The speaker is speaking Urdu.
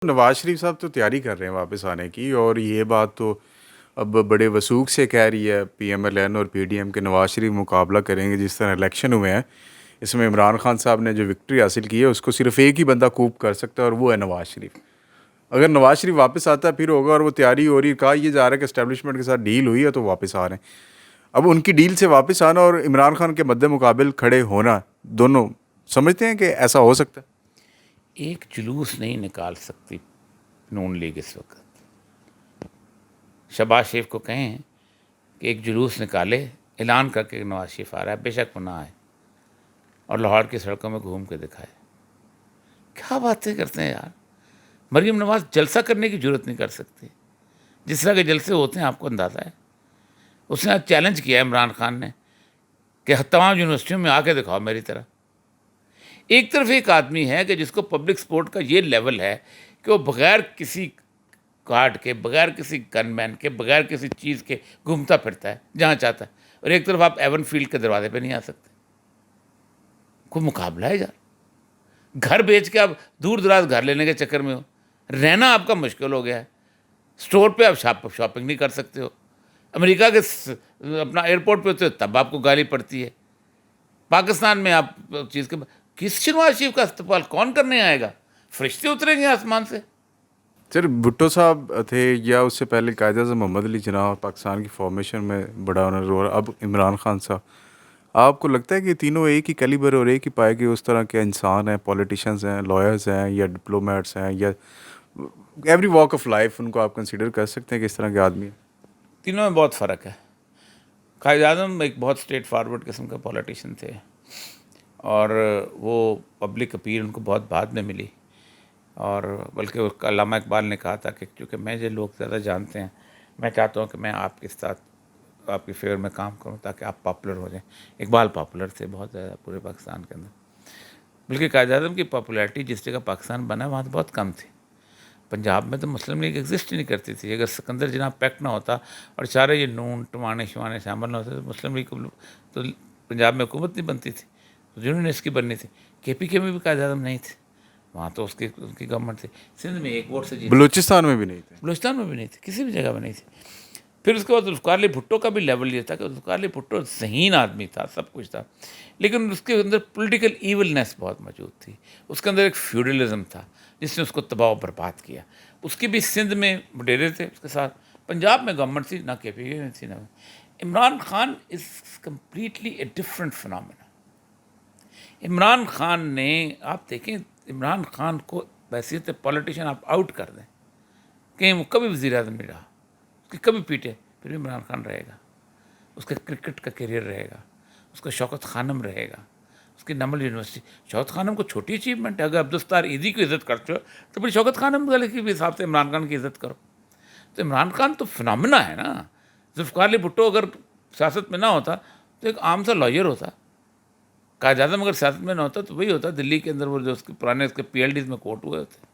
نواز شریف صاحب تو تیاری کر رہے ہیں واپس آنے کی، اور یہ بات تو اب بڑے وثوق سے کہہ رہی ہے پی ایم ایل این اور پی ڈی ایم کے نواز شریف مقابلہ کریں گے جس طرح الیکشن ہوئے ہیں۔ اس میں عمران خان صاحب نے جو وکٹری حاصل کی ہے اس کو صرف ایک ہی بندہ کوپ کر سکتا ہے، اور وہ ہے نواز شریف۔ اگر نواز شریف واپس آتا ہے پھر ہوگا، اور وہ تیاری ہو رہی ہے، کہا یہ جا رہا ہے کہ اسٹیبلشمنٹ کے ساتھ ڈیل ہوئی ہے تو واپس آ رہے ہیں۔ اب ان کی ڈیل سے واپس آنا اور عمران خان کے مد مقابل کھڑے ہونا، دونوں سمجھتے ہیں کہ ایسا ہو سکتا ہے؟ ایک جلوس نہیں نکال سکتی نون لیگ اس وقت۔ شہباز شریف کو کہیں کہ ایک جلوس نکالے، اعلان کر کے نواز شریف آ رہا ہے، بے شک وہ نہ آئے اور لاہور کی سڑکوں میں گھوم کے دکھائے۔ کیا باتیں کرتے ہیں یار! مریم نواز جلسہ کرنے کی جرت نہیں کر سکتی، جس طرح کے جلسے ہوتے ہیں آپ کو اندازہ ہے۔ اس نے آج چیلنج کیا ہے عمران خان نے کہ تمام یونیورسٹیوں میں آ کے دکھاؤ میری طرح۔ ایک طرف ایک آدمی ہے کہ جس کو پبلک سپورٹ کا یہ لیول ہے کہ وہ بغیر کسی کارڈ کے، بغیر کسی گن مین کے، بغیر کسی چیز کے گھومتا پھرتا ہے جہاں چاہتا ہے، اور ایک طرف آپ ایون فیلڈ کے دروازے پہ نہیں آ سکتے۔ کوئی مقابلہ ہے یار! گھر بیچ کے آپ دور دراز گھر لینے کے چکر میں ہو، رہنا آپ کا مشکل ہو گیا ہے، اسٹور پہ آپ شاپنگ نہیں کر سکتے ہو، امریکہ کے اپنا ایئرپورٹ پہ ہوتے ہو تب آپ کو گالی پڑتی ہے، پاکستان میں آپ چیز کے کس نواز شریف کا استقبال کون کرنے آئے گا؟ فرشتے اتریں گے آسمان سے؟ سر بھٹو صاحب تھے، یا اس سے پہلے قائد اعظم محمد علی جناح، پاکستان کی فارمیشن میں بڑا انہوں نے رول، اب عمران خان صاحب، آپ کو لگتا ہے کہ تینوں ایک ہی کیلیبر اور ایک ہی پائے کے اس طرح کے انسان ہیں، پولیٹیشنز ہیں، لائرز ہیں، یا ڈپلومیٹس ہیں، یا ایوری واک آف لائف ان کو آپ کنسیڈر کر سکتے ہیں کہ اس طرح کے آدمی ہیں؟ تینوں میں بہت فرق ہے۔ قائد اعظم ایک بہت اسٹریٹ فارورڈ قسم کا پولیٹیشین تھے، اور وہ پبلک اپیل ان کو بہت بعد میں ملی، اور بلکہ علامہ اقبال نے کہا تھا کہ چونکہ مجھے لوگ زیادہ جانتے ہیں، میں چاہتا ہوں کہ میں آپ کے ساتھ آپ کی فیور میں کام کروں تاکہ آپ پاپولر ہو جائیں۔ اقبال پاپولر تھے بہت زیادہ پورے پاکستان کے اندر، بلکہ قائد اعظم کی پاپولیرٹی جس جگہ پاکستان بنا وہاں تو بہت کم تھی۔ پنجاب میں تو مسلم لیگ ایگزسٹ ہی نہیں کرتی تھی۔ اگر سکندر جناح پیکٹ نہ ہوتا اور سارے یہ نون ٹمانے شمانے شامل نہ ہوتے تو مسلم لیگ تو پنجاب میں حکومت نہیں بنتی تھی، تو جنہوں نے اس کی بننی تھی۔ کے پی کے میں بھی قائد اعظم نہیں تھے، وہاں تو ان کی گورنمنٹ تھی۔ سندھ میں ایک ووٹ سے جیتی، بلوچستان میں بھی نہیں تھے، بلوچستان میں بھی نہیں تھی، کسی بھی جگہ میں نہیں تھی۔ پھر اس کے بعد ذوالفقار علی بھٹو کا بھی لیول یہ تھا کہ ذوالفقار علی بھٹو ذہین آدمی تھا، سب کچھ تھا، لیکن اس کے اندر پولیٹیکل ایولنس بہت موجود تھی، اس کے اندر ایک فیوڈلزم تھا جس نے اس کو تباہ و برباد کیا۔ اس کی بھی سندھ میں ڈیرے تھے اس کے ساتھ، پنجاب میں گورنمنٹ تھی، نہ کے پی کے میں تھی نہ۔ Imran Khan is completely a different phenomenon. Imran Khan نے، آپ دیکھیں عمران خان کو بحیثیت پولیٹیشین آپ آؤٹ کر دیں، کہیں وہ کبھی وزیر اعظم نہیں رہا، اس کی کبھی پیٹے پھر بھی عمران خان رہے گا، اس کا کرکٹ کا کیریئر رہے گا، اس کا شوکت خانم رہے گا، اس کی نمل یونیورسٹی۔ شوکت خانم کو چھوٹی اچیومنٹ ہے، اگر عبدالستار ایدھی کی عزت کرتے ہو تو پھر شوکت خانم والے کے بھی حساب سے عمران خان کی عزت کرو۔ تو عمران خان تو فنامنا ہے نا۔ ذوالفقار علی بھٹو اگر سیاست میں نہ ہوتا تو ایک عام سا لائر ہوتا۔ قائد اعظم اگر سیاست میں نہ ہوتا تو وہی ہوتا دلی کے اندر وہ جو اس کے پرانے اس کے پی ایل ڈیز میں کوٹ ہوئے ہوتے۔